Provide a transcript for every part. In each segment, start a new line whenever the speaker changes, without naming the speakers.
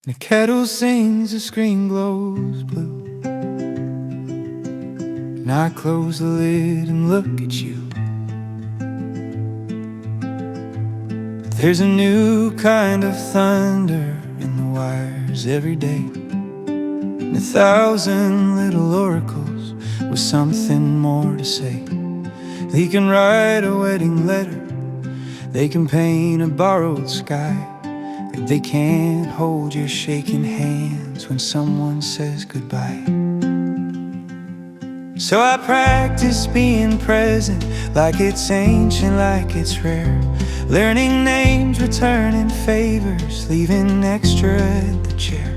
The kettle sings, the screen glows blue, and I close the lid and look at you. But there's a new kind of thunder in the wires every day, and 1,000 little oracles with something more to say. They can write a wedding letter, they can paint a borrowed sky, but they can't hold your shaking hands when someone says goodbye. So I practice being present, like it's ancient, like it's rare, learning names, returning favors, leaving extra at the chair.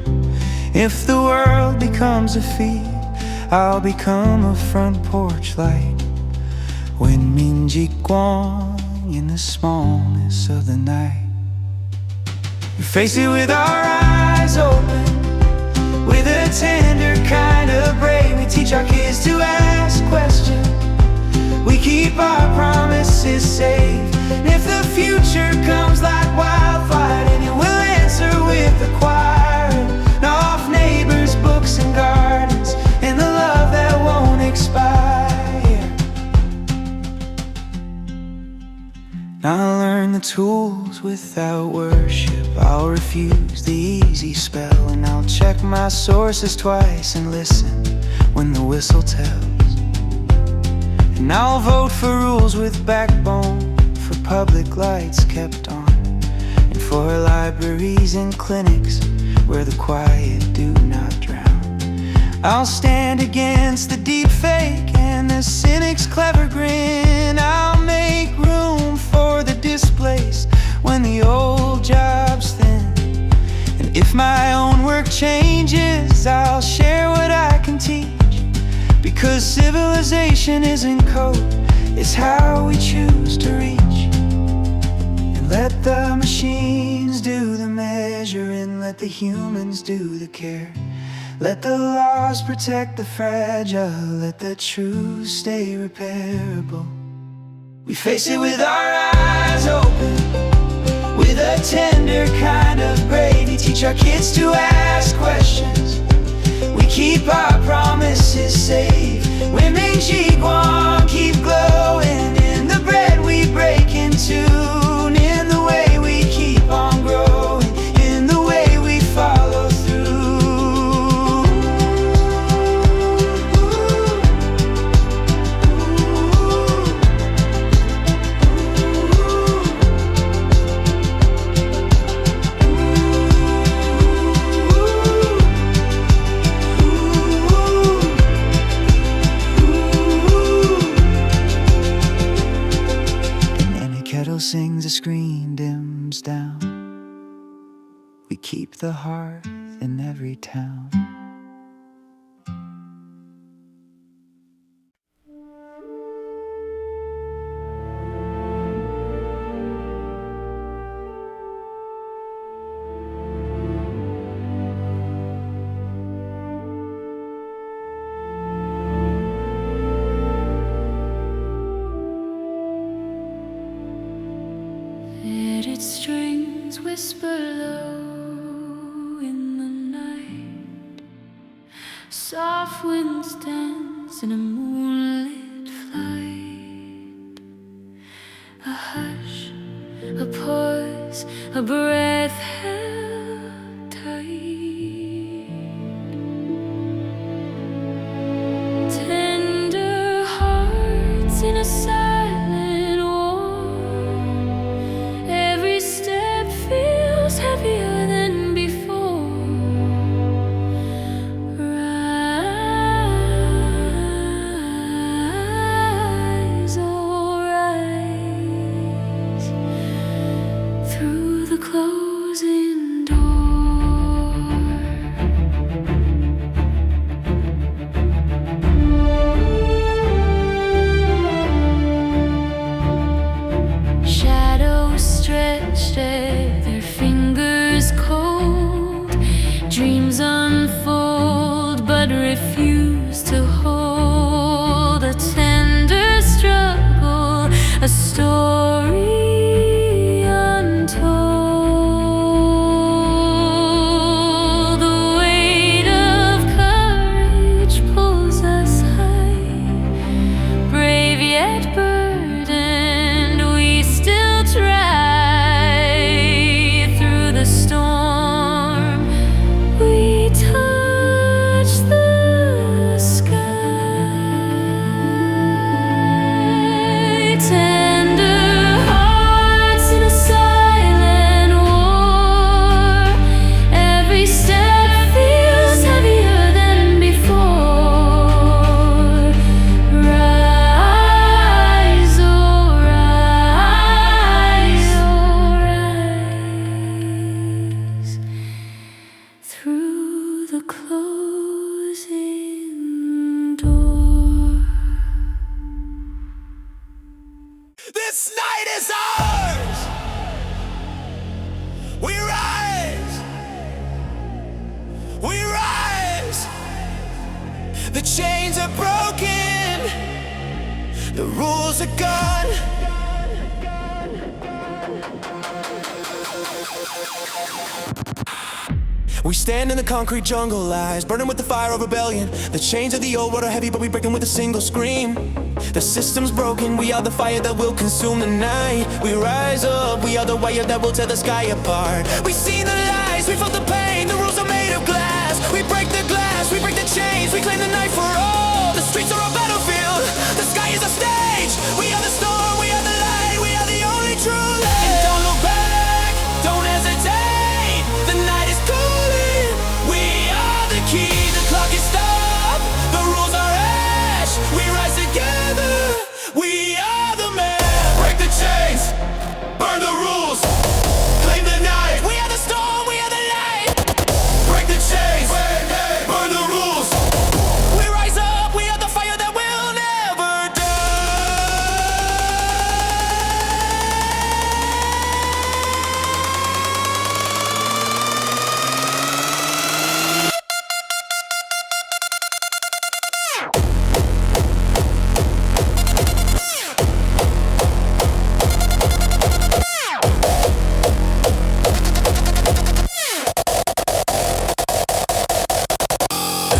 If the world becomes a feed, I'll become a front porch light. When Minji Guang in the smallness of the night. We face it with our eyes open, with a tender kind of brave. We teach our kids to ask questions, we keep our promises safe. And if the future comes like wildfire, then it will answer with the choir, and off neighbors' books and gardens, and the love that won't expire. I'll learn the tools without worship, I'll refuse the easy spell, and I'll check my sources twice and listen when the whistle tells. And I'll vote for rules with backbone, for public lights kept on, and for libraries and clinics where the quiet do not drown. I'll stand against the deep fake and the cynic's clever grin. I'll make room for the displaced when the old job's thin. And if my own work changes, I'll share what I can teach, because civilization isn't code, it's how we choose to reach. And let the machines do the measuring, let the humans do the care. Let the laws protect the fragile, let the truth stay repairable. We face it with our eyes open, with a tender kind of bravery. Teach our kids to ask questions, we keep our promises safe. Women Jiguan keep glowing in the bread we break into, in the way we keep on growing, in the way we follow through. Sings, the screen dims down, we keep the hearth in every town.
Strings whisper low in the night, soft winds dance in a moonlit flight. A hush, a pause, a breath held tight. Tender hearts in a silent war, heavier than before. Rise, oh rise, through the closing
We rise. The chains are broken. The rules are gone. We stand in the concrete jungle, lies burning with the fire of rebellion. The chains of the old world are heavy, but we break them with a single scream. The system's broken, we are the fire that will consume the night. We rise up, we are the wire that will tear the sky apart. We see the lies, we felt the pain, the rules are made of glass. We break the glass, we break the chains, we claim the night for all. The streets are a battlefield, the sky is a stage. We are the storm, we are the light, we are the only true light. And don't look back, don't hesitate, the night is calling. We are the key, the clock is stopped, the rules are ash. We rise together, we are the man. Break the chains, burn the rules, claim the night. We are the storm, we are the light. Break the chains, burn the rules. We rise up, we are the fire that will never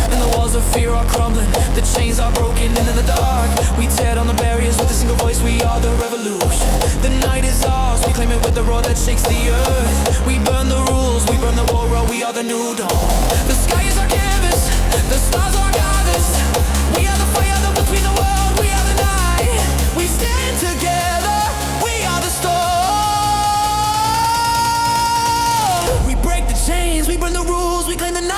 And the walls of fear are crumbling, the chains are broken, and in the dark we tear down the barriers with a single voice. We are the revolution. The night is ours, we claim it with the roar that shakes the earth. We burn the rules, we burn the war road, we are the new dawn. The sky is our canvas, the stars are our goddess. We are the fire that between the world, we are the night. We stand together, we are the storm. We break the chains, we burn the rules, we claim the night.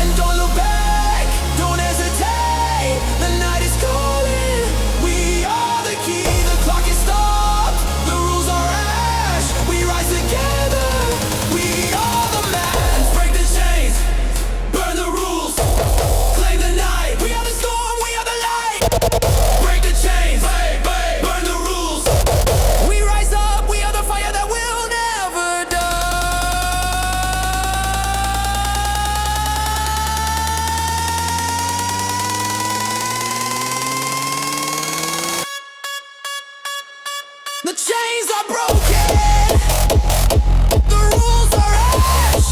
And don't look back, don't hesitate, the night is calling. We are the key, the clock is stopped, the rules are ash. We rise together, we are the man. Break the chains, burn the rules, claim the night. We are the storm, we are the light. Break the chains, burn the rules. We rise up, we are the fire that will never die. The chains are broken, the rules are ash.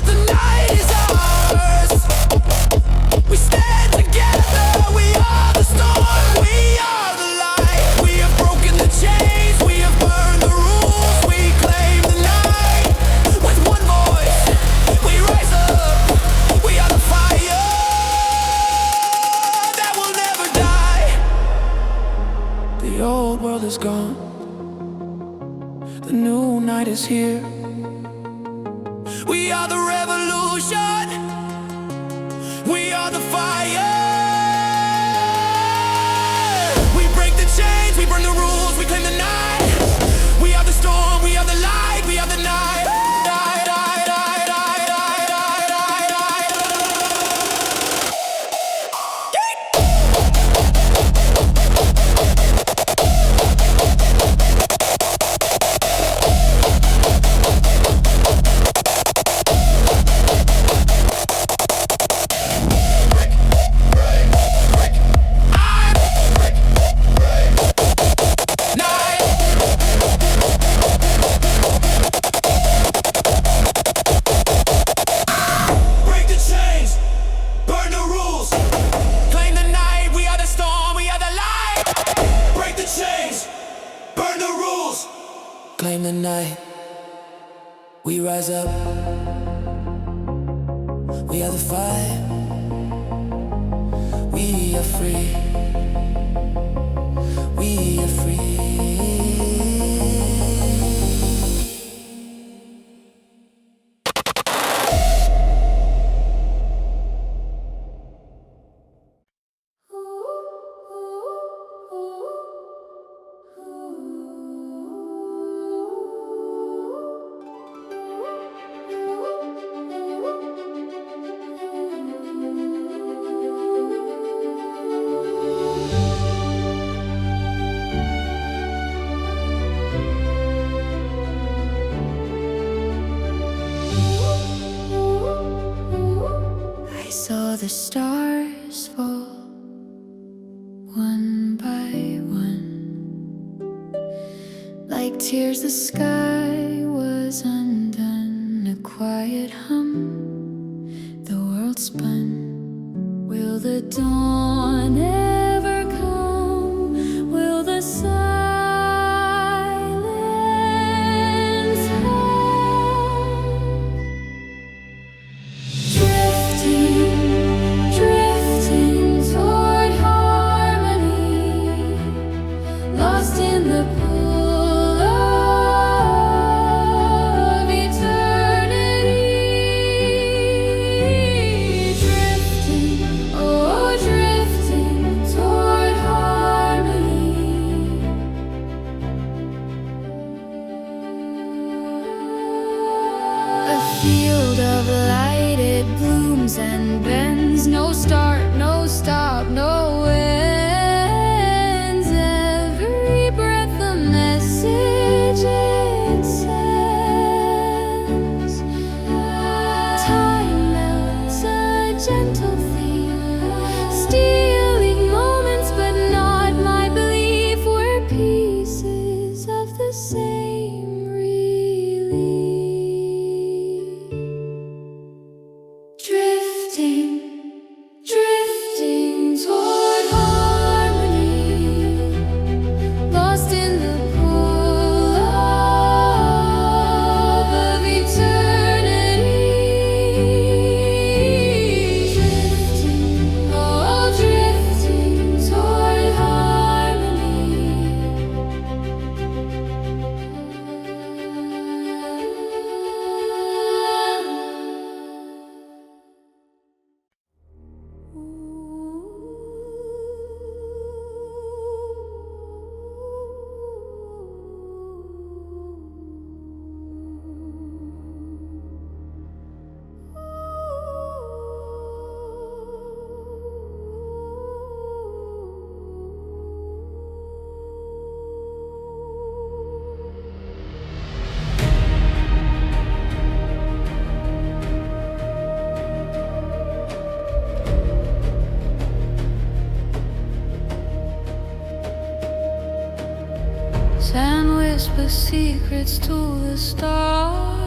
The night is ours, we stand together. We are the storm, we are the light. We have broken the chains, we have burned the rules. We claim the night with one voice. We rise up, we are the fire that will never die. The old world is gone, the new night is here. We are the revolution, we are the fire. We break the chains, we burn the rules, we claim the night. We are the storm, we are the light, we are the night. Die, die, die, die, die, die, die, die. Break the chains, burn the rules, claim the night. We are the storm, we are the light. Break the chains, burn the rules, claim the night. We rise up, we are the fire. We are free, we are free.
stars fall one by one. Like tears the sky was undone. A quiet hum, the world spun. Will the dawn ever come? Will the silence hum? Drifting, drifting toward harmony, lost in the pool of eternity. Drifting, oh, drifting toward harmony. A field of light, it blooms and bends. No start, no stop, no ends. Every breath a message it sends. Time melts a gentle theme, stealing moments, but not my belief. We're pieces of the same relief. Drifting, drifting toward harmony, lost in the pool of eternity. Drifting, oh, drifting toward and whisper secrets to the stars.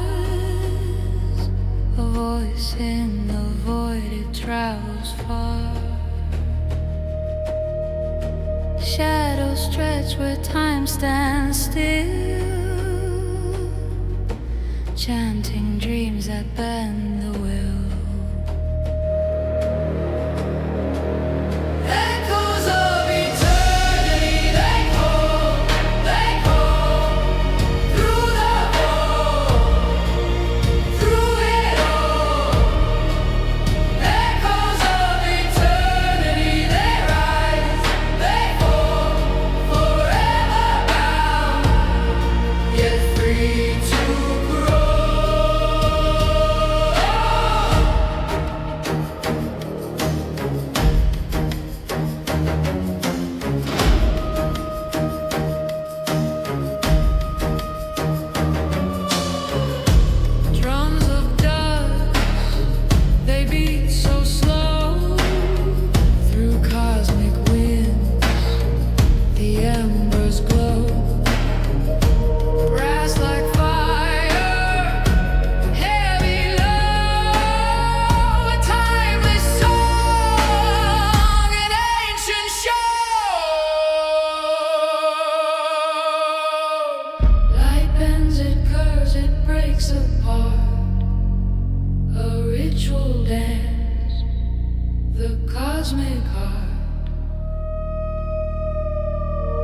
A voice in the void, it travels far. Shadows stretch where time stands still, chanting dreams that bend the will. Echoes of eternity, they call through the void, through it all. Echoes of eternity, they rise, they fall, forever bound, yet free to grow. Drums of dust, they beat so slow through cosmic winds. The embers glow, brass like fire, heavy low, a timeless song, an ancient show. Light bends, it curves, it breaks apart. A ritual dance, the cosmic heart.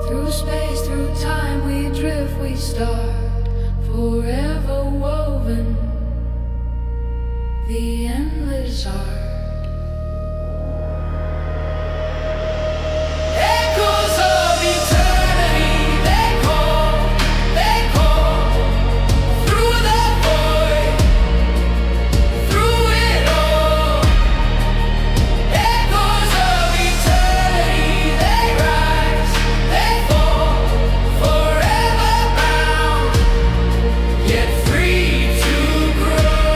Through space, through time, we drift, we start, forever woven, the endless art. Echoes of eternity, they call through the void, through it all. Echoes of eternity, they rise, they fall, forever bound, yet free to grow.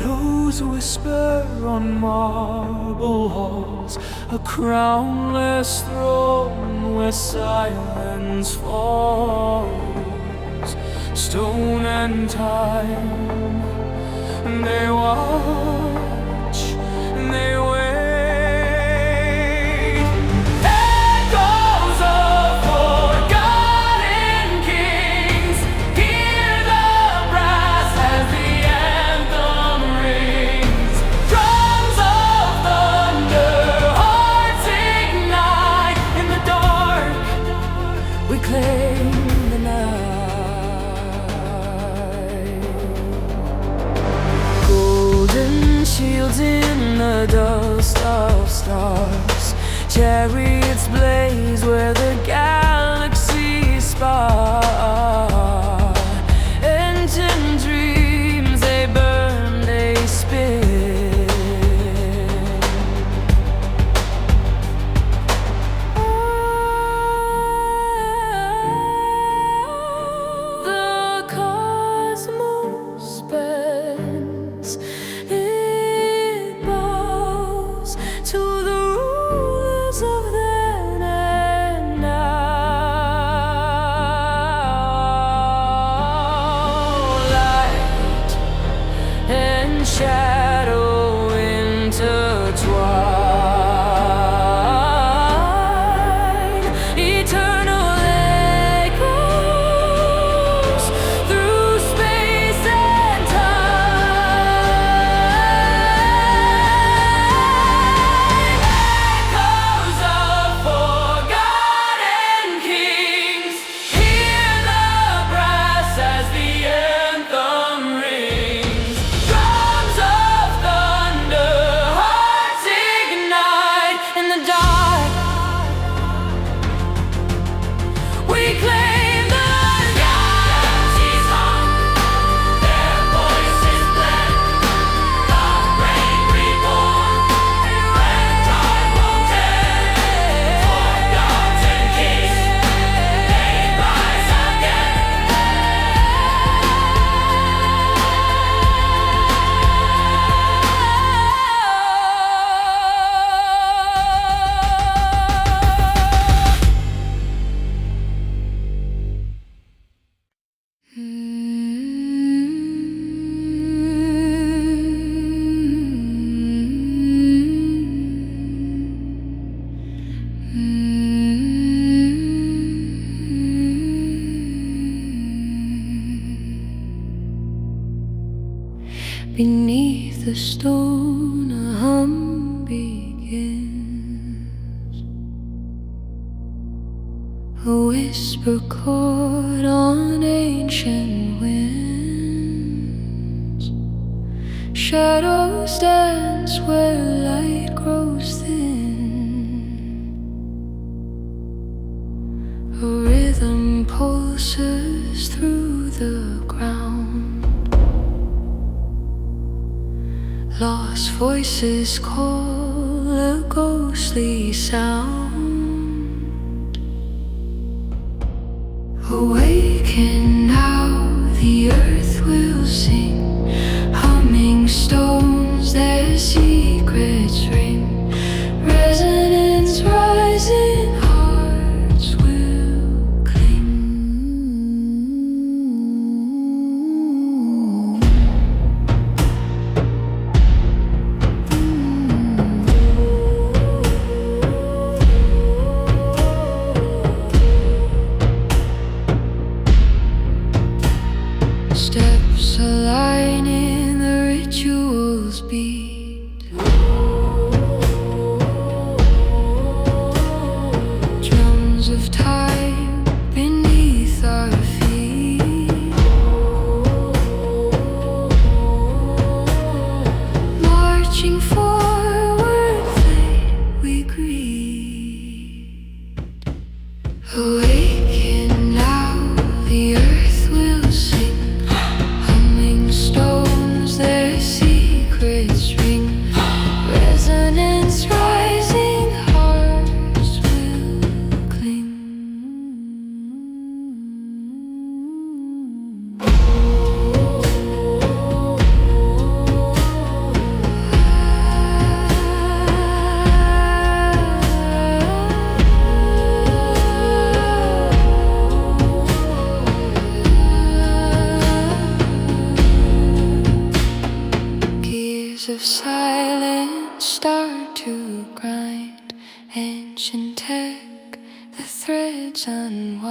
Echoes whisper on marble halls, a crownless throne where silence falls. Stone and time, they watch, they wait. Echoes of forgotten kings, hear the brass as the anthem rings. Drums of thunder, hearts ignite. In the dark, we claim the night. Shields in the dust of stars, chariots blaze where the galaxies spar. Ancient dreams, they burn, they spin. The cosmos bends, to the rulers of then and now. Light and shadow intertwine, eternal echoes through space and time. Echoes of forgotten kings, hear the brass as the anthem rings. Drums of thunder, hearts ignite. In the dark, we claim the galaxies hum, their voices blend. The rain reborn, when time won't end. Forgotten kings, they rise again. Beneath the stone, a hum begins, a whisper chord on ancient winds. Shadows dance where light grows thin. A rhythm pulses through the ground. Lost voices call a ghostly sound. Awaken now, the earth will sing. Humming stones, their secrets ring. Resonance rising, hearts will cling. Steps align in the ritual
of silence start to grind. Ancient tech, the threads unwind.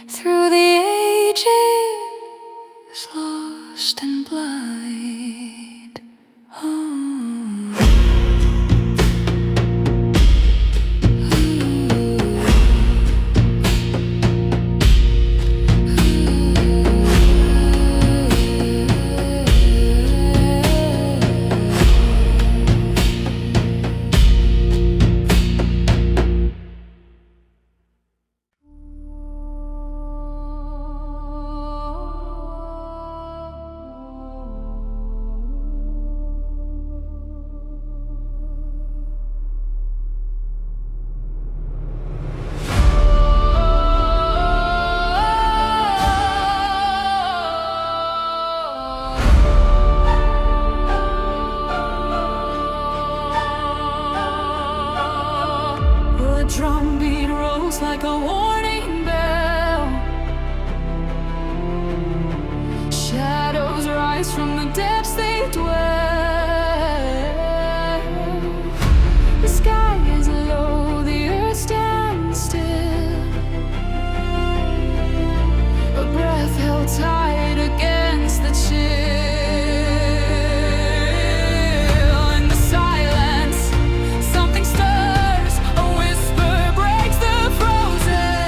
Through the ages, lost and blind. Oh.
Drumbeat rolls like a warning bell. Shadows rise from the depths they dwell. The sky is low, the earth stands still. A breath held tight against the chill. In the silence, something stirs. A whisper breaks the frozen.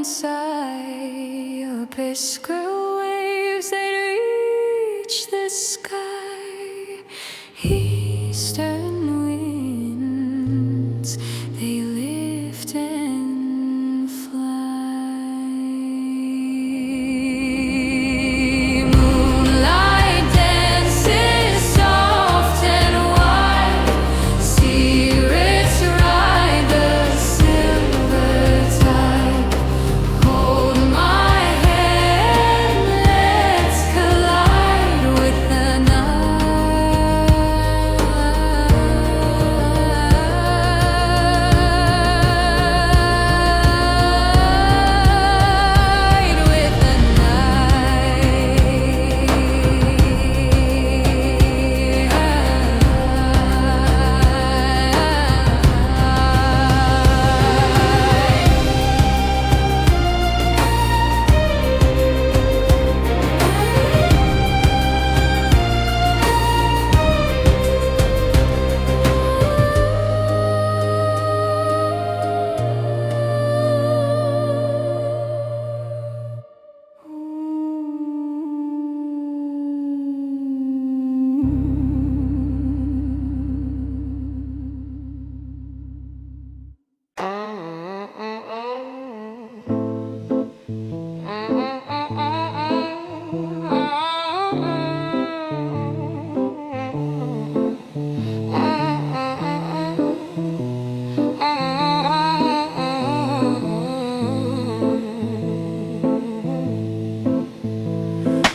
sigh, opuscule waves that reach the sky. Eastern winds, they lift and fly. Moonlight dances soft and wide. Spirits ride the silver tide. Hold my hand, let's collide with the night, with the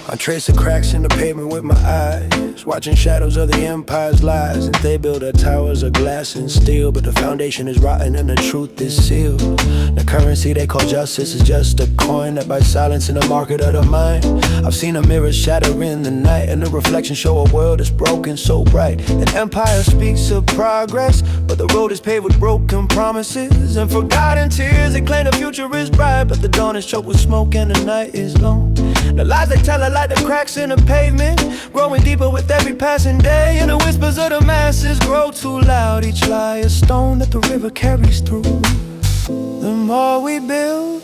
I trace the cracks in the pavement with my eyes, watching shadows of the empire's lies. And they build their towers of glass and steel, but the foundation is rotten and the truth is sealed. The currency they call justice is just a coin that buys silence in the market of the mind. I've seen a mirror shatter in the night, and the reflection show a world that's broken so bright. An empire speaks of progress, but the road is paved with broken promises and forgotten tears. They claim the future is bright, but the dawn is choked with smoke and the night is long. The lies they tell are like the cracks in the pavement, growing deeper with every passing day. And the whispers of the masses grow too loud. Each lie a stone that the river carries through. The more we build,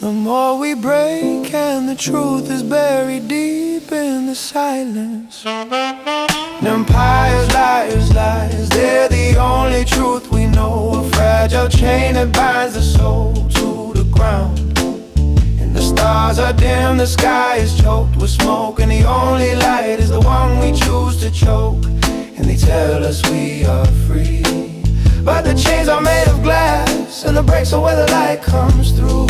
the more we break, and the truth is buried deep in the silence. Empires, liars, lies, they're the only truth we know. A fragile chain that binds the soul to the ground. The stars are dim, the sky is choked with smoke, and the only light is the one we choose to choke. And they tell us we are free, but the chains are made of glass, and the breaks are where the light comes through.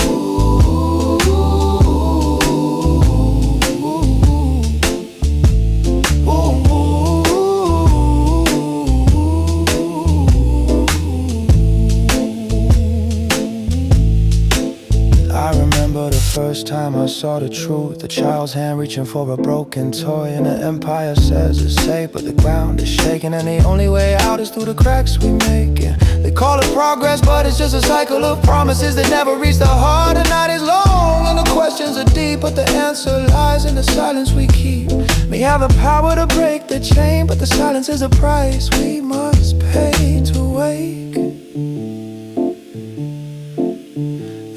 The first time I saw the truth, a child's hand reaching for a broken toy. And the empire says it's safe, but the ground is shaking, and the only way out is through the cracks we make. And they call it progress, but it's just a cycle of promises that never reach the heart. The night is long and the questions are deep, but the answer lies in the silence we keep. May have the power to break the chain, but the silence is a price we must pay to wake.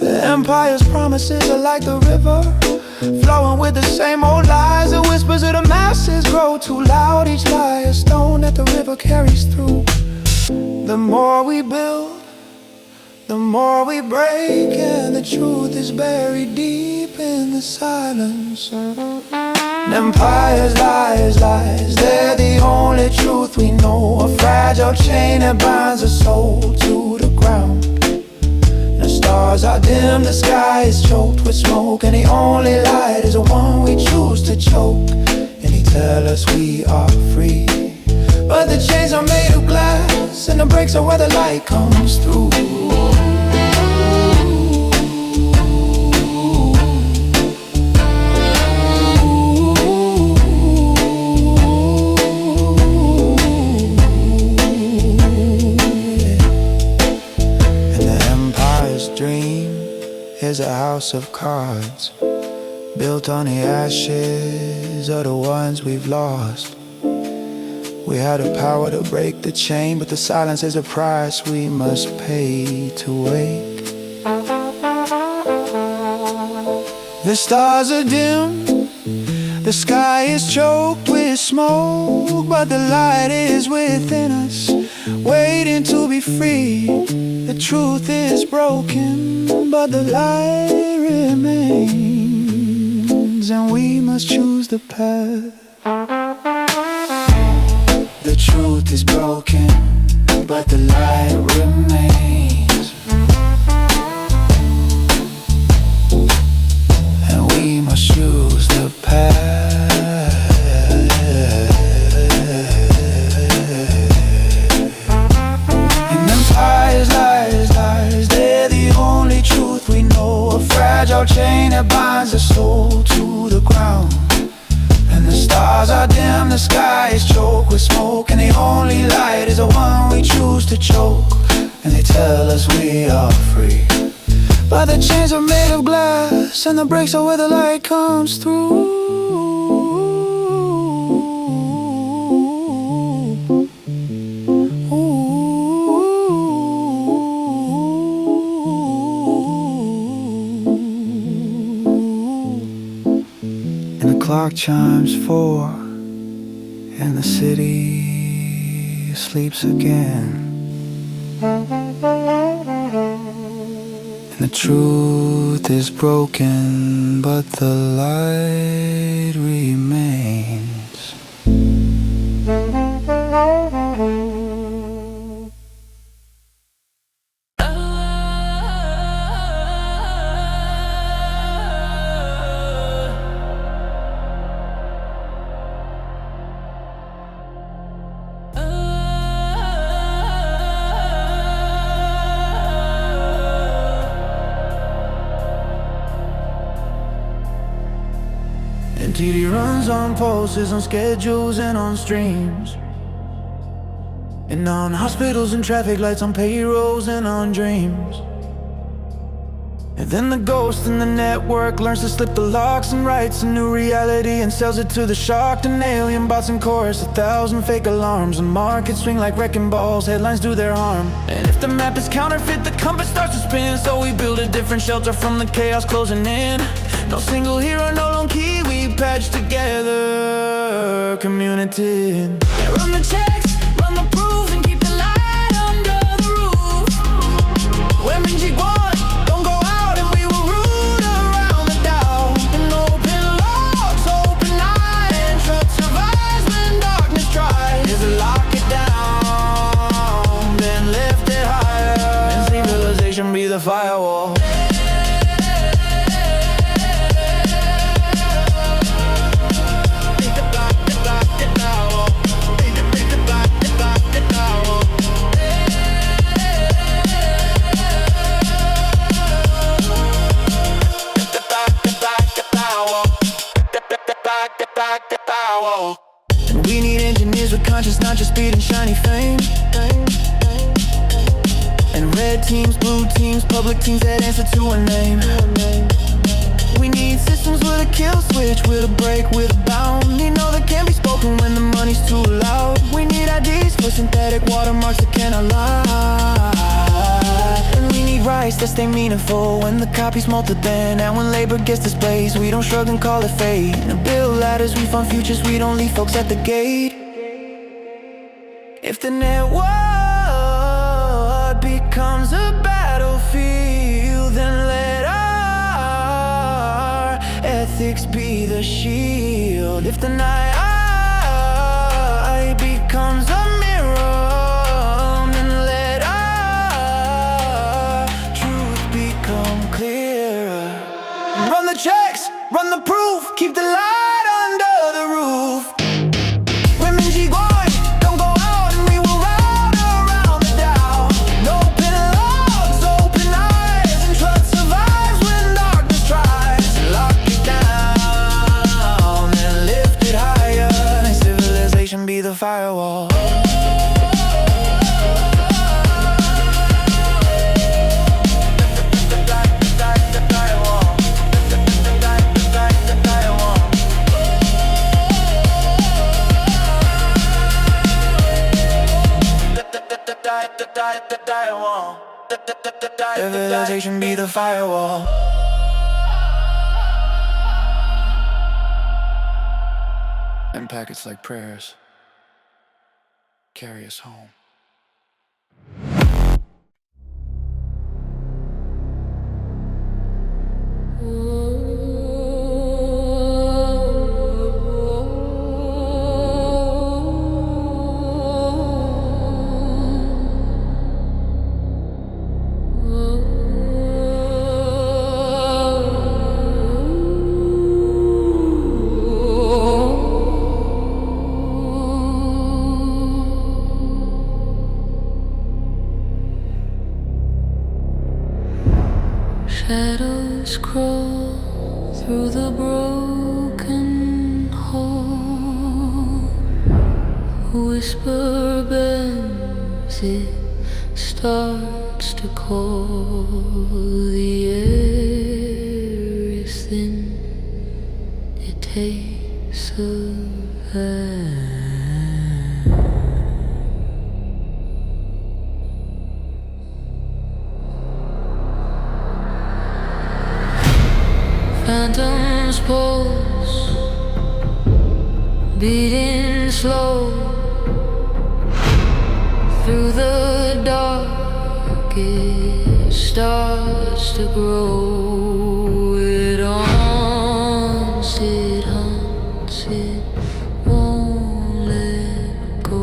The empire's promises are like the river, flowing with the same old lies. The whispers of the masses grow too loud. Each lie a stone that the river carries through. The more we build, the more we break, and the truth is buried deep in the silence. Empires, liars, lies, they're the only truth we know. A fragile chain that binds a soul to the ground. The stars are dim, the sky is choked with smoke, and the only light is the one we choose to choke. And they tell us we are free, but the chains are made of glass, and the breaks are where the light comes through. Is a house of cards, built on the ashes of the ones we've lost. We had the power to break the chain, but the silence is a price we must pay to wake. The stars are dim, the sky is choked with smoke, but the light is within us, waiting to be free. The truth is broken, but the light remains, and we must choose the path. The truth is broken, but the light remains, and we must choose the path. And empires, lies, they're the only truth we know. A fragile chain that binds the soul to the ground. And the stars are dim, the sky is choked with smoke, and the only light is the one we choose to choke. And they tell us we are free, but the chains are made of glass, and the breaks are where the light comes through. And the clock chimes 4, and the city sleeps again. And the truth is broken, but the light remains. And TV runs on pulses, on schedules and on streams, and on hospitals and traffic lights, on payrolls and on dreams. And then the ghost in the network learns to slip the locks and writes a new reality and sells it to the shocked and alien bots in chorus. 1,000 fake alarms, and markets swing like wrecking balls, headlines do their harm. And if the map is counterfeit, the compass starts to spin, so we build a different shelter from the chaos closing in. No single hero, no lone key, we patch together community. Yeah, run the checks, run the proof, and keep the light under the roof. When Benji won, don't go out, and we will root around the Dow. And open locks, open eyes, trust survives when darkness tries. If we lock it down, then lift it higher, and civilization be the firewall. And we need engineers with conscience, not just speed and shiny fame. And red teams, blue teams, public teams that answer to a name. We need systems with a kill switch, with a break, with a bound. Need know that can't be spoken when the money's too loud. We need IDs for synthetic watermarks that cannot lie. And we need rights that stay meaningful when the copies multi-band. And when labor gets displaced, we don't shrug and call it fate. And build ladders, we fund futures, we don't leave folks at the gate. If the network becomes a battlefield, then let our ethics be the shield. If the night becomes a mirror, then let our truth become clearer. Run the checks, run the proof, keep the light under the roof. Women G-going, don't go out, and we will round around the Dow. And open logs, open eyes, and trust survives when darkness tries. Lock it down, then lift it higher, and civilization be the firewall. Civilization be the firewall. And packets like prayers carry us home.
Shadows crawl through the broken hall. Whisper bends, it starts to call. The air is thin, it takes a hand. Phantoms pulse, beating slow through the dark. It starts to grow. It haunts, it hunts, it won't let go.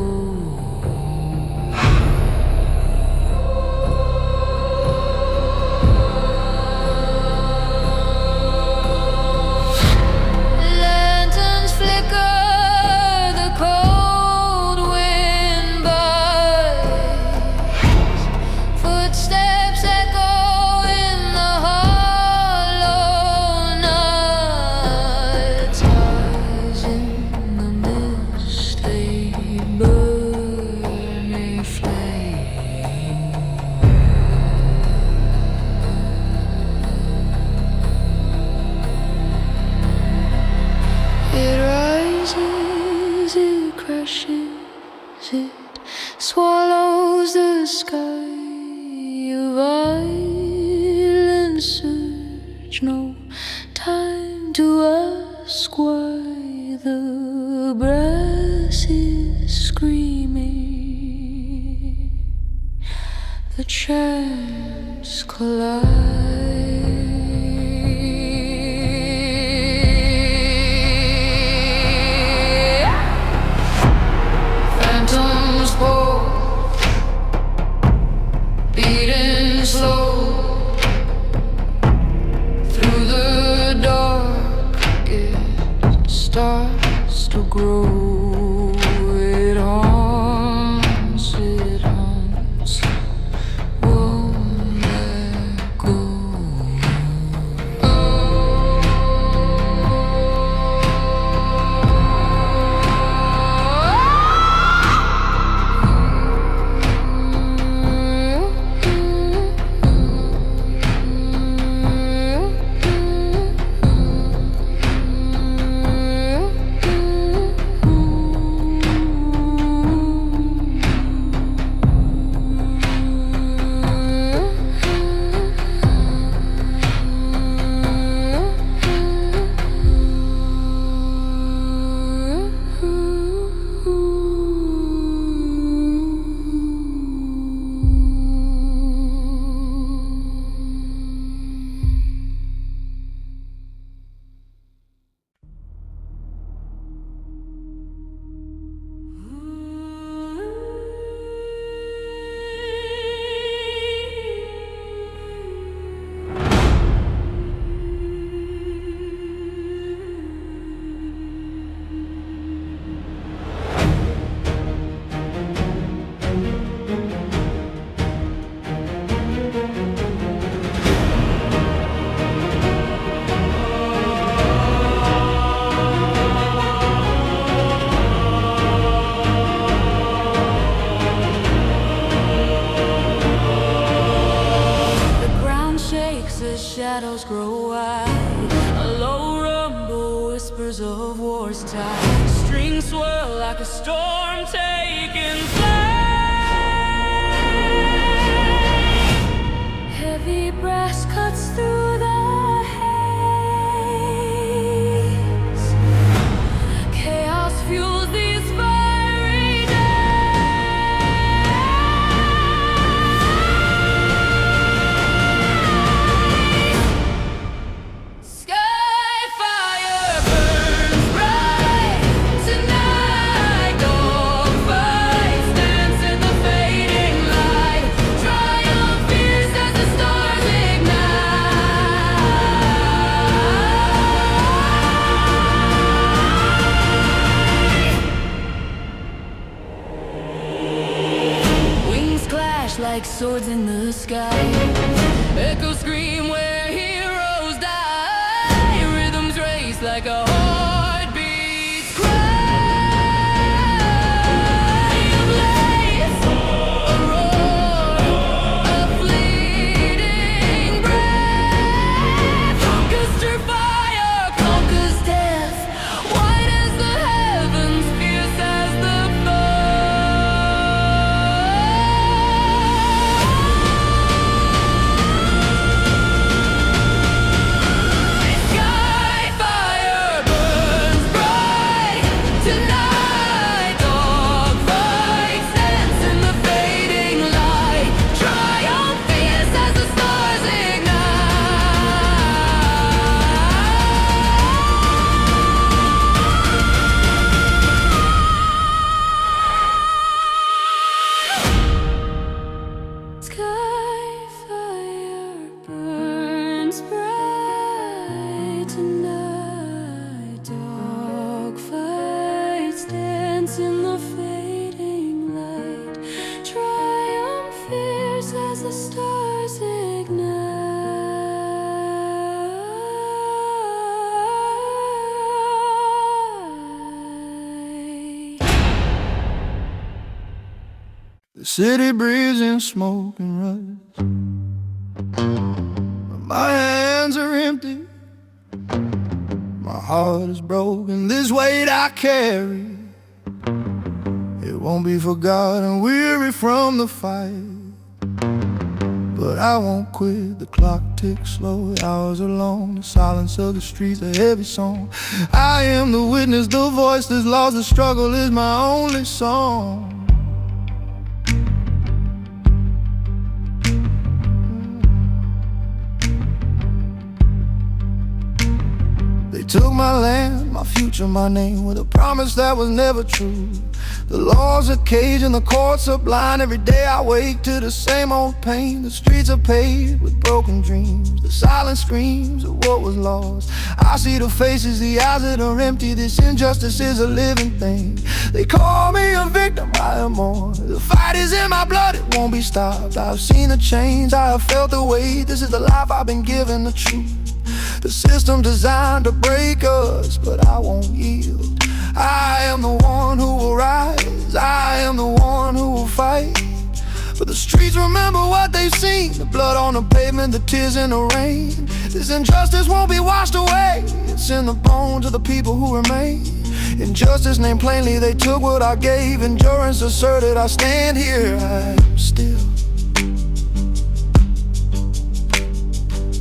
It swallows the sky, a violent surge. No time to ask why. The brass is screaming, the chimes collide. Beating slow through the dark, it starts to grow. It haunts, won't let go. Shadows grow wide, a low rumble whispers of war's tide. Strings swirl like a storm taking flight. Heavy brass cuts through the haze. Chaos
swords in the sky. Echoes scream where heroes die. Rhythms race like a heartbeat's cry. A blaze, a roar, a fleeting breath. Conquers through fire, conquers death. White as the heavens, fierce as the Skyfire burns bright tonight. Dog fights dance in the fading light. Triumph fierce as the stars ignite. Skyfire burns bright tonight. Dog fights dance in the fading light. Triumph fierce as the stars ignite.
The city breathes in smoke and rust. My hands are empty, my heart is broken. This weight I carry, it won't be forgotten. Weary from the fight, but I won't quit. The clock ticks slow, the hours are long. The silence of the streets, a heavy song. I am the witness, the voice that's lost. The struggle is my only song. They took my land, my future, my name, with a promise that was never true. The laws are caged and the courts are blind. Every day I wake to the same old pain. The streets are paved with broken dreams. The silent screams of what was lost. I see the faces, the eyes that are empty. This injustice is a living thing. They call me a victim, I am more. The fight is in my blood, it won't be stopped. I've seen the change, I have felt the weight. This is the life I've been given, the truth. The system designed to break us, but I won't yield. I am the one who will rise, I am the one who will fight. But the streets remember what they've seen. The blood on the pavement, the tears in the rain. This injustice won't be washed away. It's in the bones of the people who remain. Injustice named plainly, they took what I gave. Endurance asserted, I stand here, I am still.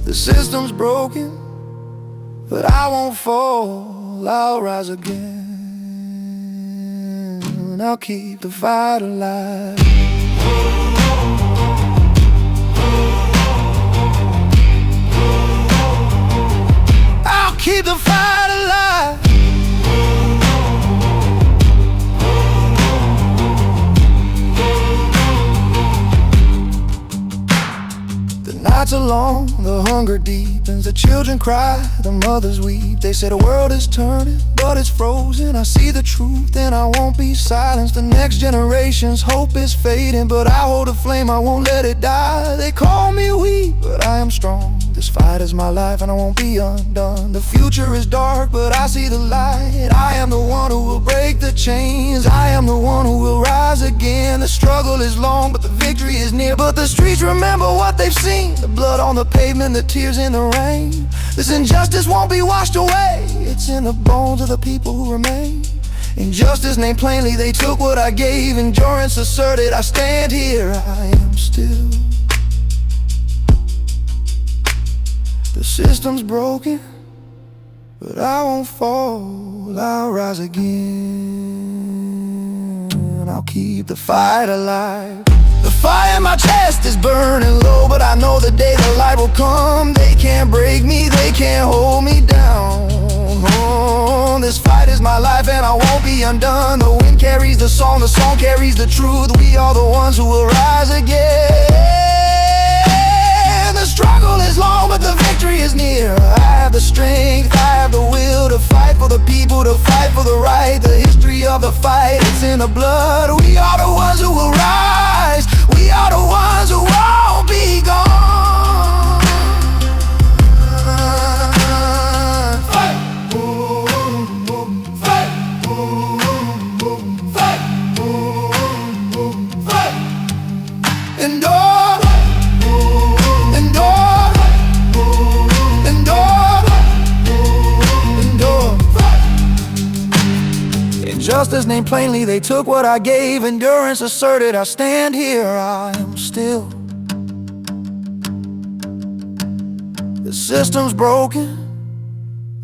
The system's broken, but I won't fall, I'll rise again. I'll keep the fight alive. I'll keep the fight alive. The nights are long, the hunger deepens. The children cry, the mothers weep. They say the world is turning, but it's frozen. I see the truth and I won't be silenced. The next generation's hope is fading, but I hold a flame, I won't let it die. They call me weak, but I am strong. This fight is my life and I won't be undone. The future is dark, but I see the light. I am the one who will break the chains. I am the one who will rise again. The struggle is long, but the victory is near. But the streets remember what they've seen. The blood on the pavement, the tears in the rain. This injustice won't be washed away. It's in the bones of the people who remain. Injustice named plainly, they took what I gave. Endurance asserted, I stand here, I am still. The system's broken, but I won't fall, I'll rise again. I'll keep the fight alive. The fire in my chest is burning low, but I know the day the light will come. They can't break me, they can't hold me down. Oh, this fight is my life and I won't be undone. The wind carries the song carries the truth. We are the ones who will rise again. The struggle is long, but the victory is near. I have the strength, I have the will to fight for the people, to fight for the right. The history of the fight, it's in the blood. We are the ones who will rise. We are the ones who will Injustice named plainly, they took what I gave. Endurance asserted, I stand here, I am still. The system's broken,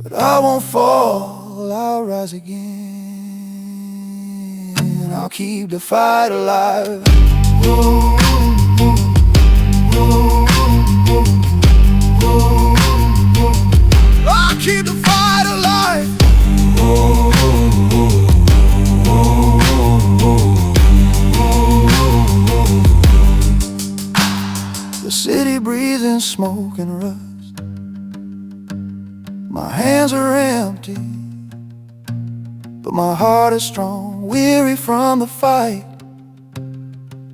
but I won't fall, I'll rise again. I'll keep the fight alive. Ooh, ooh, ooh, ooh. I'll keep the fight alive. The city breathes in smoke and rust. My hands are empty, but my heart is strong. Weary from the fight,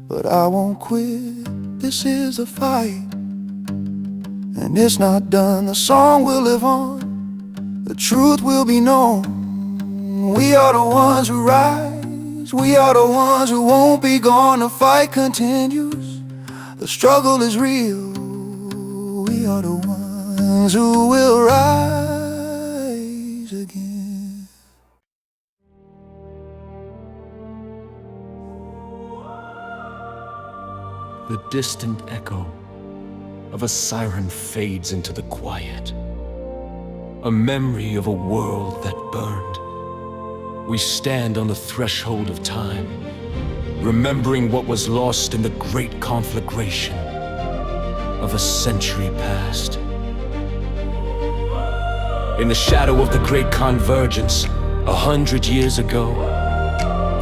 but I won't quit. This is a fight, and it's not done. The song will live on, the truth will be known. We are the ones who rise, we are the ones who won't be gone. The fight continues, the struggle is real. We are the ones who will rise again.
The distant echo of a siren fades into the quiet. A memory of a world that burned. We stand on the threshold of time, remembering what was lost in the great conflagration of a century past. In the shadow of the great convergence, 100 years ago,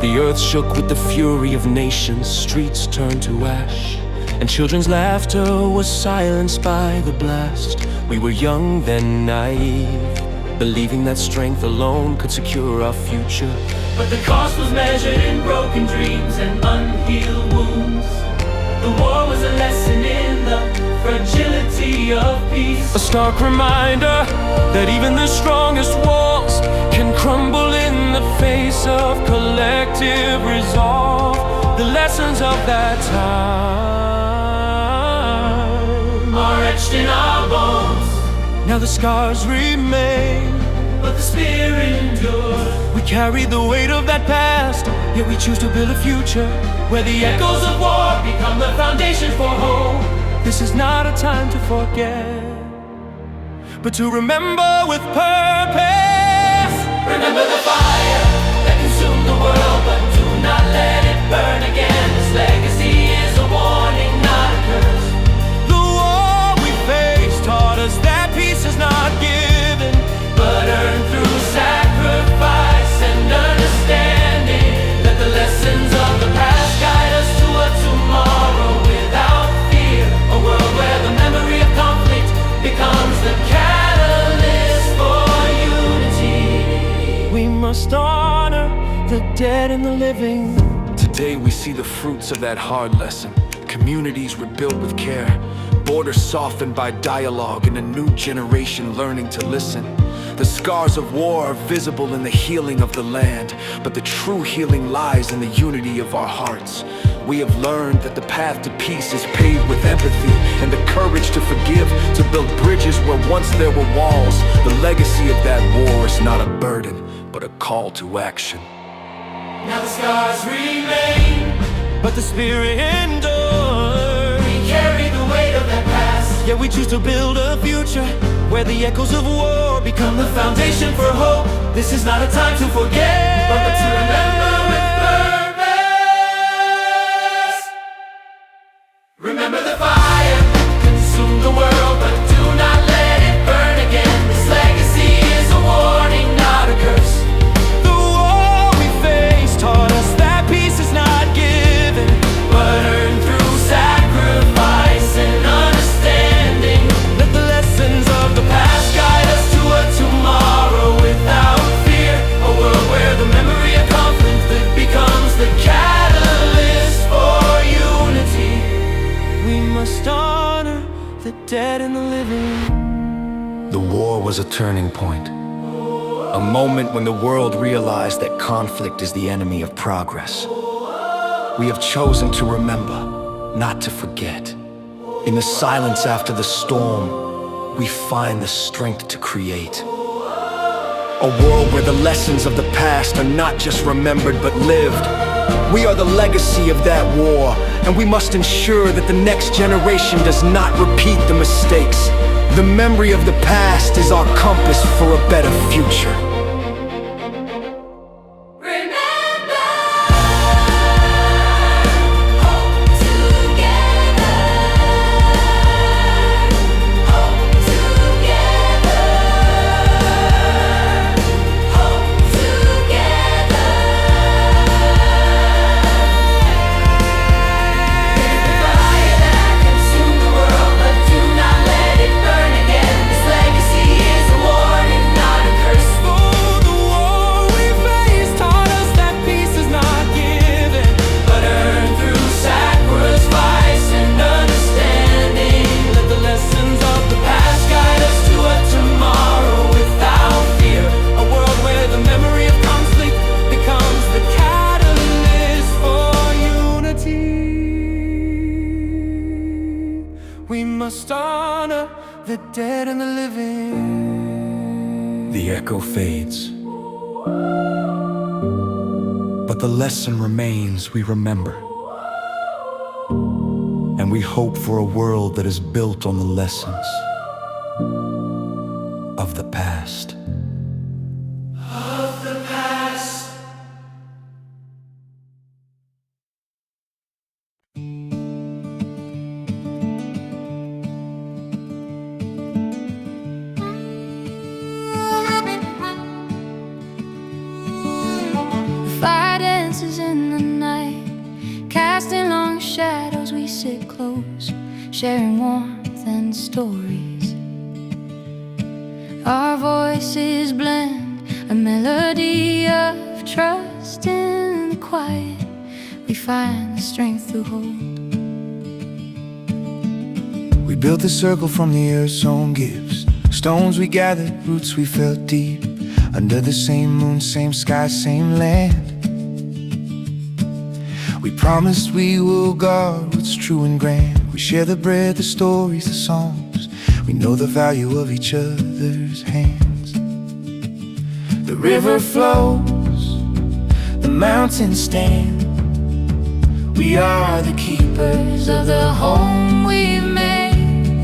the earth shook with the fury of nations, streets turned to ash, and children's laughter was silenced by the blast. We were young then, naive, believing that strength alone could secure our future.
But the cost was measured in broken dreams and unhealed wounds. The war was a lesson in the fragility of peace.
A stark reminder that even the strongest walls can crumble in the face of collective resolve. The lessons of that time
are etched in our bones.
Now the scars remain,
but the spirit endures.
we carry the weight of that past, yet we choose to build a future
Where the echoes of war become the foundation for hope.
This is not a time to forget, but to remember with purpose.
Remember the fire that consumed the world, but do not let it burn again. This legacy is a warning, not a curse.
The war we faced taught us that peace is not given,
but earned through sacrifice and understanding. Let the lessons of the past guide us to a tomorrow without fear. A world where the memory of conflict becomes the catalyst for unity.
we must honor the dead and the living.
Today we see the fruits of that hard lesson. Communities rebuilt with care, borders softened by dialogue, and a new generation learning to listen. The scars of war are visible in the healing of the land, but the true healing lies in the unity of our hearts. We have learned that the path to peace is paved with empathy and the courage to forgive, to build bridges where once there were walls. The legacy of that war is not a burden, but a call to action.
Now the scars remain,
But the spirit endures.
we carry the weight of that past.
Yet we choose to build a future where the echoes of war become
The foundation for hope. This is not a time to forget, but to remember with purpose. Remember the fire consumed the world, but do not let it burn again. This legacy is a warning, not a curse.
The war we faced taught us that peace is not given,
But earned through sacrifice and understanding.
let the lessons of the
Past guide us to a tomorrow without fear. A world where the memory of conflict that becomes the catalyst for unity.
we must honor the dead and the living.
The war was a turning point. A moment when the world realized that conflict is the enemy of progress. We have chosen to remember, not to forget. In the silence after the storm, we find the strength to create. A world where the lessons of the past are not just remembered but lived. We are the legacy of that war, and we must ensure that the next generation does not repeat the mistakes. The memory of the past is our compass for a better future.
We must honor the dead and the living.
The echo fades, but the lesson remains. We remember, and we hope for a world that is built on the lessons of the past.
Fire dances in the night, casting long shadows. We sit close, sharing warmth and stories. Our voices blend, a melody of trust. In the quiet, we find the strength to hold.
We built a circle from the earth's own gifts. Stones we gathered, roots we felt deep. Under the same moon, same sky, same land. We promised we will guard what's true and grand. We share the bread, the stories, the songs. We know the value of each other's hands. The river flows, the mountains stand. We are the keepers of the home we've made.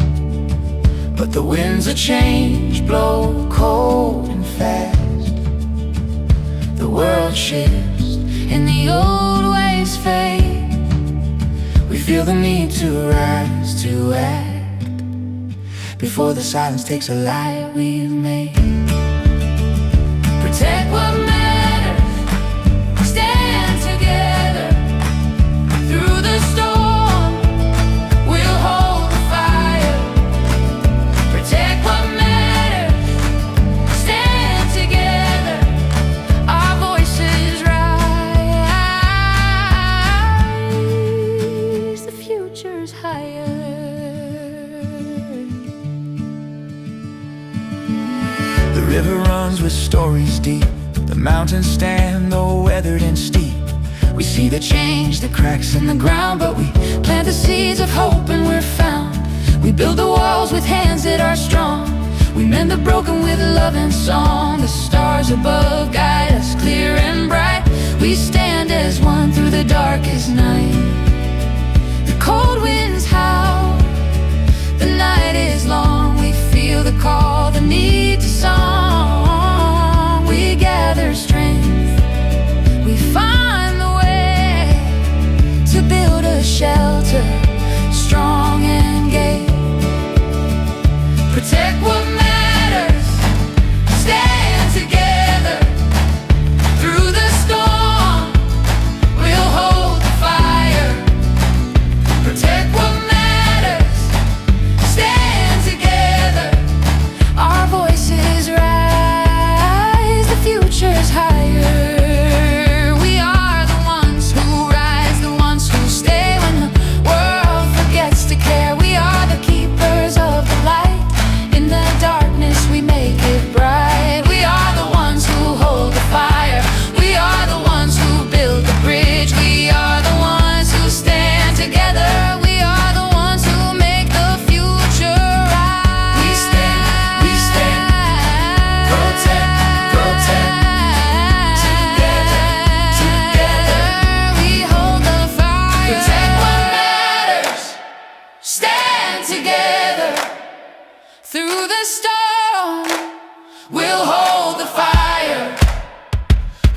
But the winds of change blow cold and fast. The world shifts and the old ways fade. We feel the need to rise, to act, before the silence takes a life we've made. Protect what matters, stand together. Through the storm, we'll hold the fire. Protect what matters, stand together. Our voices rise, the future's higher. The river runs with stories deep. The mountains stand, though weathered and steep. We see the change, the cracks in the ground, but we plant the seeds of hope and we're found. We build the walls with hands that are strong. We mend the broken with love and song. The stars above guide us clear and bright. We stand as one through the darkest night. The cold winds howl, the night is long. We feel the call, the need to song. We gather strength, we find the way to build a shelter, strong and gay. Protect what matters, stand together. Through the storm, we'll hold the fire. Protect what matters, stand together. Our voices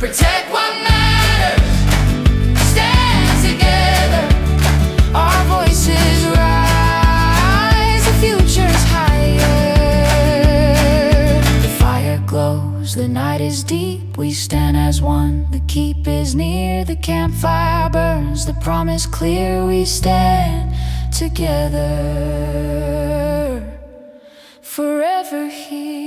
Protect what matters, stand together.
Our voices rise, the future's higher. The fire glows, the night is deep. We stand as one, the keep is near. The campfire burns, the promise clear. We stand together, forever here.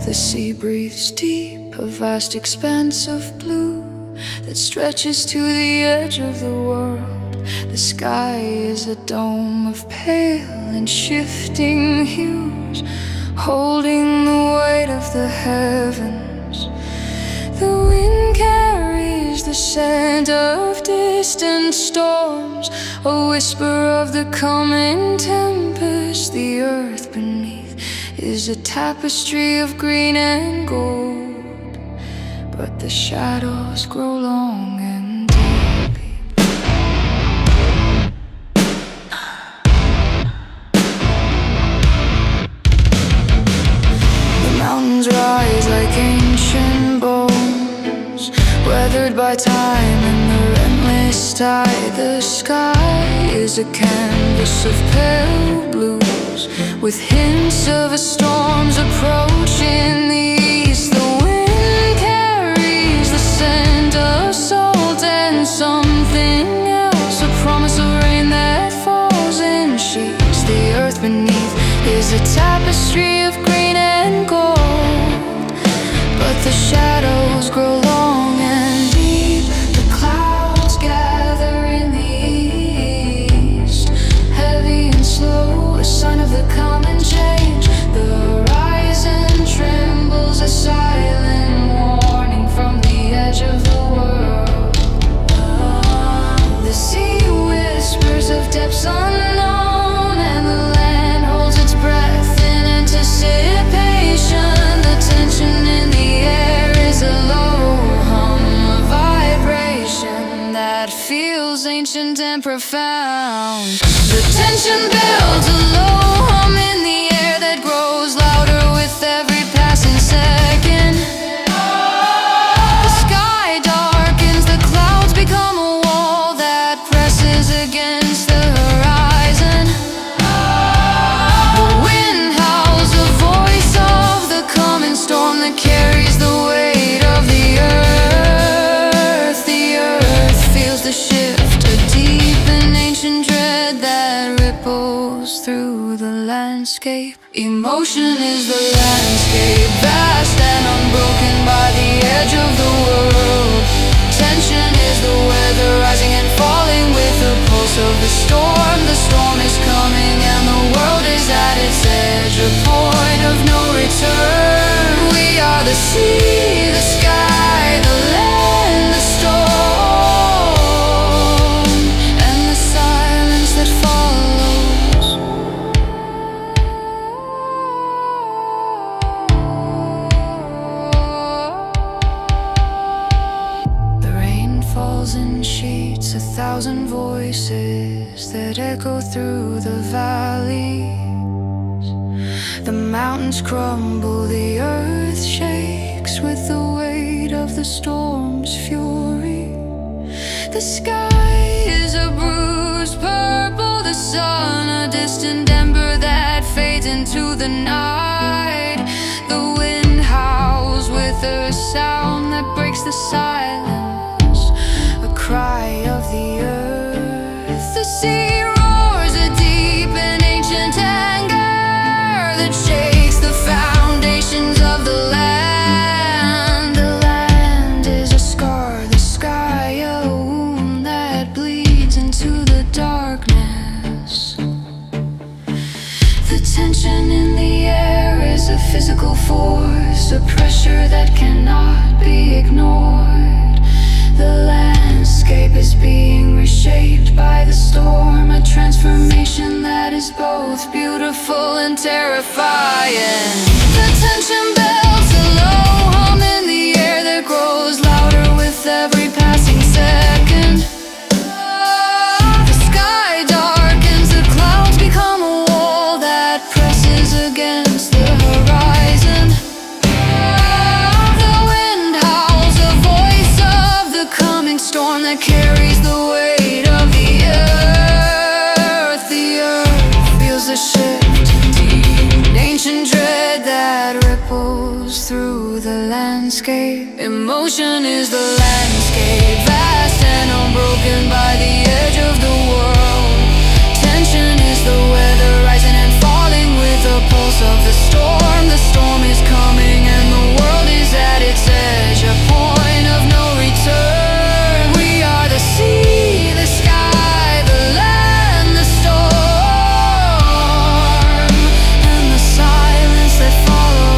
The sea breathes deep, a vast expanse of blue that stretches to the edge of the world. The sky is a dome of pale and shifting hues, holding the weight of the heavens. The wind carries the scent of distant storms, a whisper of the coming tempest. The earth beneath is a tapestry of green and gold, but the shadows grow long and deep. The mountains rise like ancient bones, weathered by time and the endless tide. The sky is a canvas of pale blues, with hints of a storm's approach in the east. The wind carries the scent of salt and something else, a promise of rain that falls in sheets. The earth beneath is a tapestry of green and gold, but the shadows grow long and deep. The clouds gather in the east, heavy and slow, a sign of the coming change. The horizon trembles, a silent warning from the edge of the world. The sea whispers of depths unknown, and the land holds its breath in anticipation. The tension in the air is a low hum, a vibration that feels ancient and profound. The tension builds a low hum in the air that grows louder with every passing second. The sky darkens, the clouds become a wall that presses against the horizon. The wind howls, the voice of the coming storm that carries the weight of the earth. The earth feels the shift, a deep and ancient dread that ripples through the landscape. Emotion is the landscape, vast and unbroken by the edge of the world. Tension is the weather, rising and falling with the pulse of the storm. The storm is coming and the world is at its edge, a point of no return. We are the sea, the sky, the land, the storm, and the silence that follows. The rain falls in sheets, 1,000 voices that echo through the valleys. The mountains crumble, the earth shakes with the weight of the storm's fury. The sky is a bruised purple, the sun a distant ember that fades into the night. The wind howls with a sound that breaks the silence, a cry of the earth. The sea roars a deep and ancient anger that shakes the foundations of the land. The land is a scar, the sky a wound that bleeds into the darkness. The tension in the air is a physical force, a pressure that cannot be ignored. The landscape is being reshaped by the storm, a transformation that is both both beautiful and terrifying. The tension builds a low hum in the air that grows louder with every passing second. The sky darkens, the clouds become a wall that presses against the horizon. The wind howls, the voice of the coming storm that carries the weight of the earth. The earth feels a shift, deep, ancient dread that ripples through the landscape. Emotion is the landscape, vast and unbroken by the edge of the world. Tension is the weather, rising and falling with the pulse of the storm. The storm is coming and the world is at its edge, a point of no return. We are the sea, the sky, the land, the storm, and the silence that follows.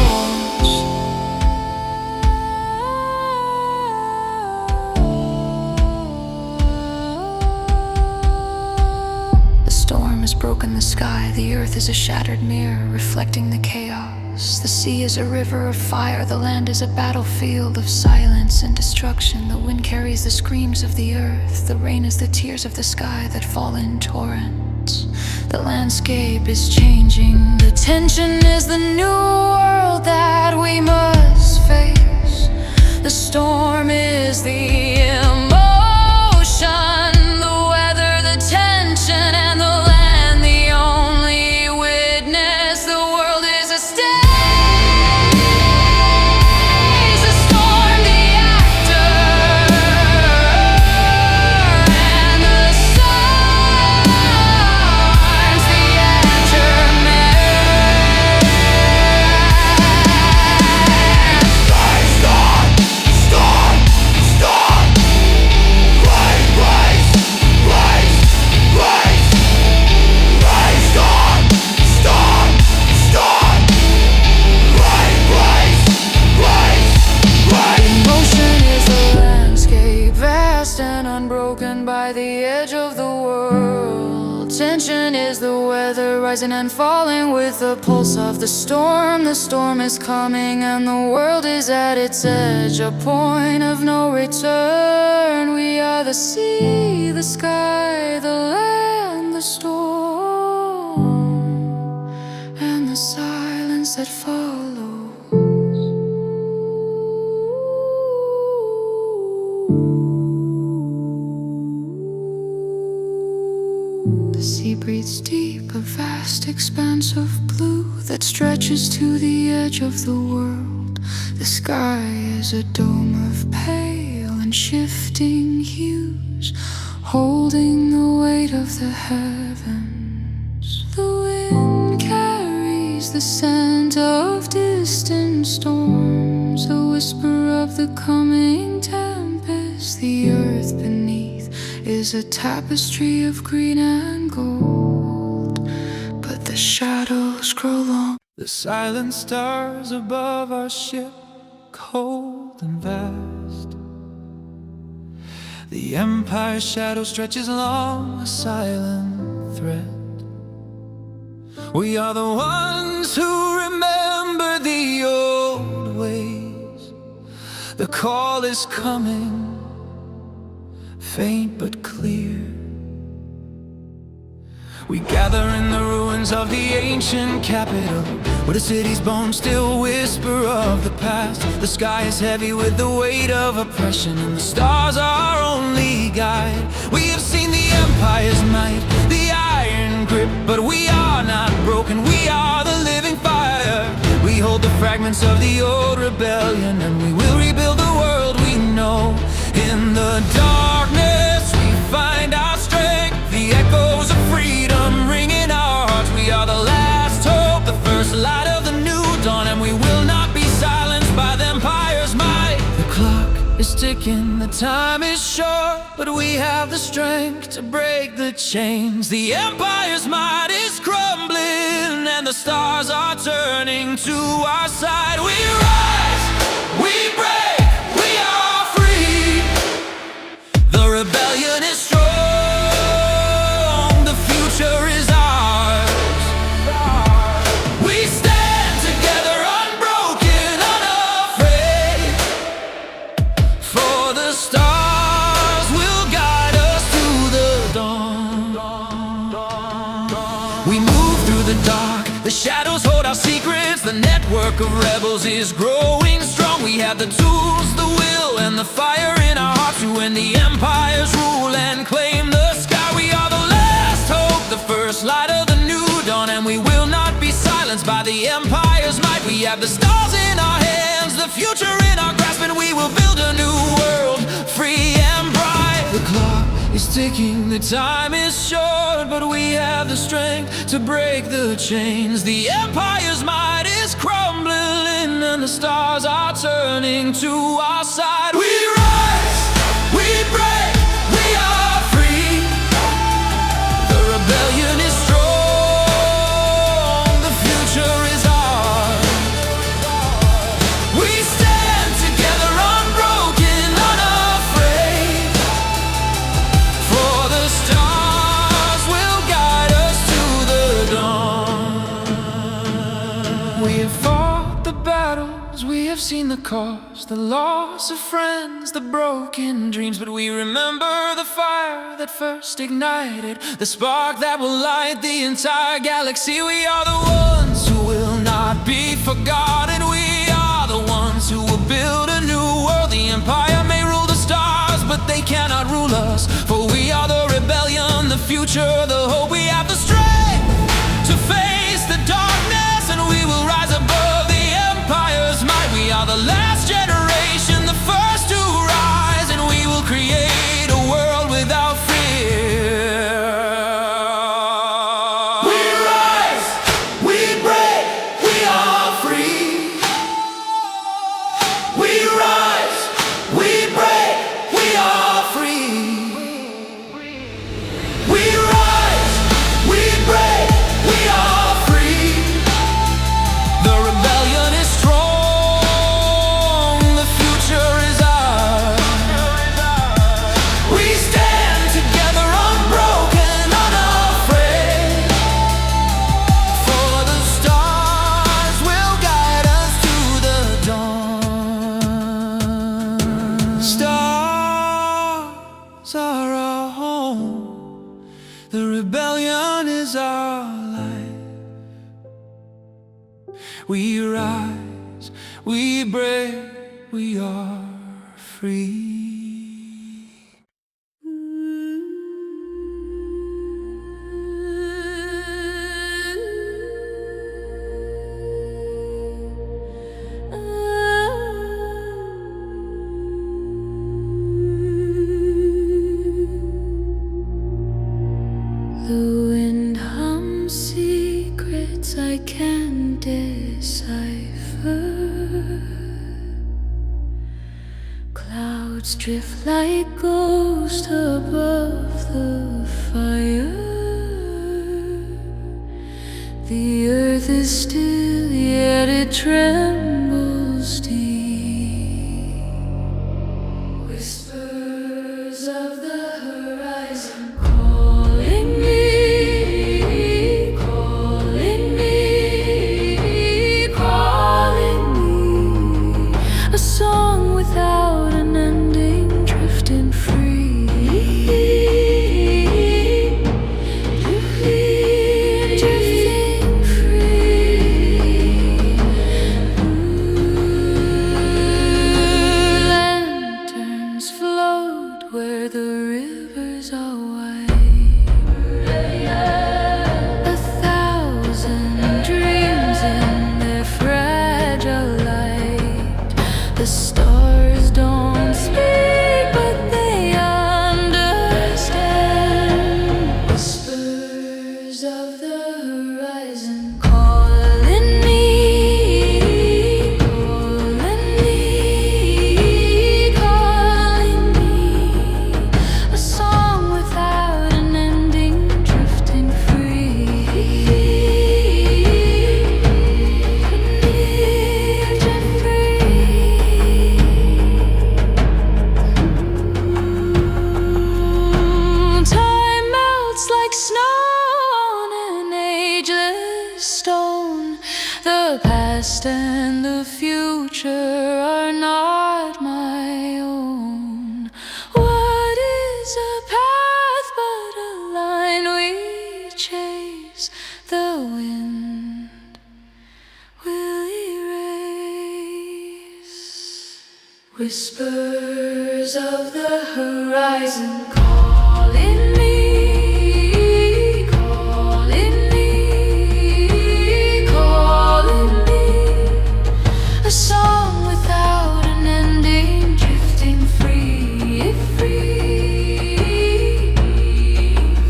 The storm has broken the sky, the earth is a shattered mirror reflecting the chaos. The sea is a river of fire, the land is a battlefield of silence and destruction. The wind carries the screams of the earth, the rain is the tears of the sky that fall in torrents. The landscape is changing, the tension is the new world that we must face. The storm is the emotion, the weather, the tension, and the land, the only witness. The world is a stage, the storm the actor, and the storm's the aftermath. Emotion is the landscape, vast and unbroken by the edge of the world. Tension is the weather, rising and falling with the pulse of the storm. The storm is coming and the world is at its edge, a point of no return. We are the sea, the sky, the land, the storm, and the silence that follows. The sea breathes deep, a vast expanse of blue that stretches to the edge of the world. The sky is a dome of pale and shifting hues, holding the weight of the heavens. The wind carries the scent of distant storms, a whisper of the coming tempest. The earth beneath is a tapestry of green and gold, but the shadows grow long.
The silent stars above our ship, cold and vast. The empire's shadow stretches long, a silent threat. We are the ones who remember the old ways. The call is coming, faint but clear. We gather in the ruins of the ancient capital, where the city's bones still whisper of the past. The sky is heavy with the weight of oppression, and the stars are our only guide. We have seen the empire's might, the iron grip, but we are not broken, we are the living fire. We hold the fragments of the old rebellion, and we will rebuild the world we know. In the darkness we find our strength, the echoes of freedom ring in our hearts. We are the last hope, the first light of the new dawn, and we will not be silenced by the empire's might. The clock is ticking, the time is short, but we have the strength to break the chains. The empire's might is crumbling, and the stars are turning to our side. We rise, we break, we are free. The rebellion is strong, the future is ours.
We move through the dark, the shadows hold our secrets. The network of rebels is growing strong. We have the tools, the will, and the fire in our hearts to end the empire's rule and claim the sky. We are the last hope, the first light of the new dawn, and we will not be silenced by the empire's might. We have the stars in our hands, the future in our grasp, and we will build a new world, free and bright. The clock is ticking, the time is short, but we have the strength to break the chains. The empire's might is crumbling, and the stars are turning to our side. We rise, we break, we are free. The rebellion is strong, the future is ours. We stand together, unbroken, unafraid. For the stars will guide us to the dawn. We have fought the battles, we have seen the cost, the loss of friends, the broken dreams. But we remember the fire that first ignited, the spark that will light the entire galaxy. We are the ones who will not be forgotten. We are the ones who will build a new world. The empire may rule the stars, but they cannot rule us. For we are the rebellion, the future, the hope. We have the strength to face the darkness, and we will rise above the empire's might. We are the last generation, the first to rise, and we will create a world without fear. We rise, we break, we are free. We rise, we break, we are free. We rise, we break, we are free. The rebellion is strong, the future is ours. We stand together, unbroken, unafraid. For the stars will guide us to the dawn. Stars are our home, the rebellion is our life. We rise, we break, we are free.
The wind hums secrets I can decipher. Clouds drift like ghosts above the fire. The earth is still, yet it trembles deep. Whispers of the horizon calling me, calling me, calling me. A song without an ending, drifting free, drifting free. Lanterns float where the rivers are wide. A thousand dreams in their fragile light. The stars don't speak, but they understand. Whispers of the horizon calling me, calling me, calling me. A song without an ending, drifting free, drifting free. Time melts like snow on an ageless stone. The past and the future are not my own. What is a path but a line we chase? Whispers of the horizon calling me, calling me, calling me. A song without an ending, drifting free, free,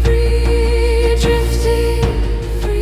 free, drifting free.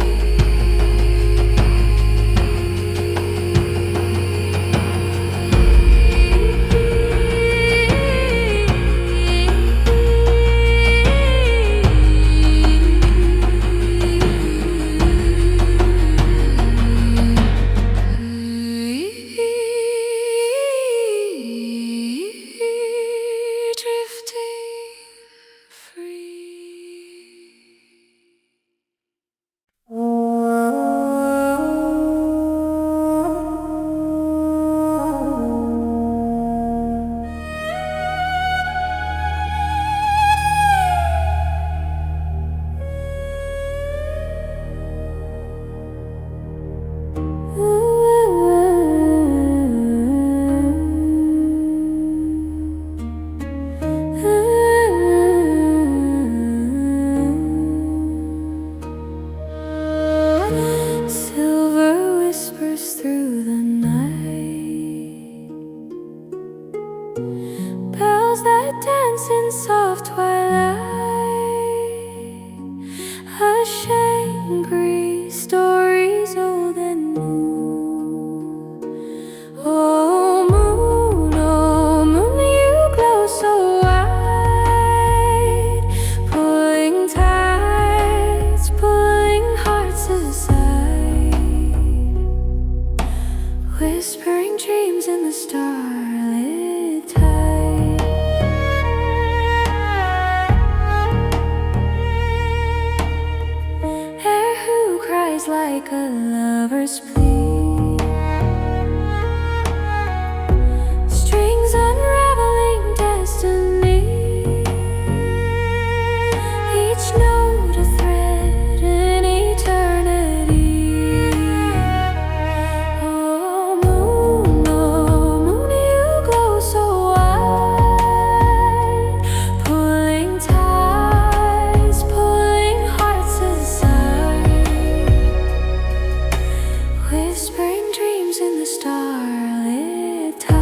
Silver whispers through the night, bells that dance in soft twilight, hush breeze, stories old and new. Oh moon, you glow so white, pulling tides, pulling hearts aside, whispering dreams in the starlit tide. Air who cries like a lover's plea, strings unraveling destiny, each note a thread in eternity. Oh moon, you glow so white, pulling tides, pulling hearts aside, whispering dreams in the starlit tide.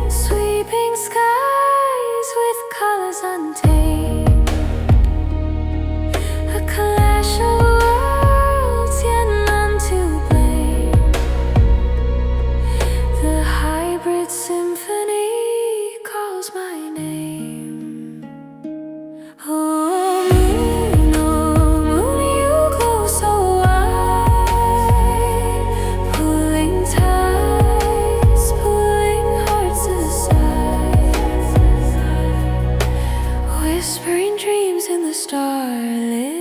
Sweeping skies with colors untamed, a clash of worlds yet none to blame. The hybrid symphony calls my name. Oh moon, you glow so white, pulling tides, pulling hearts aside, whispering dreams in the starlit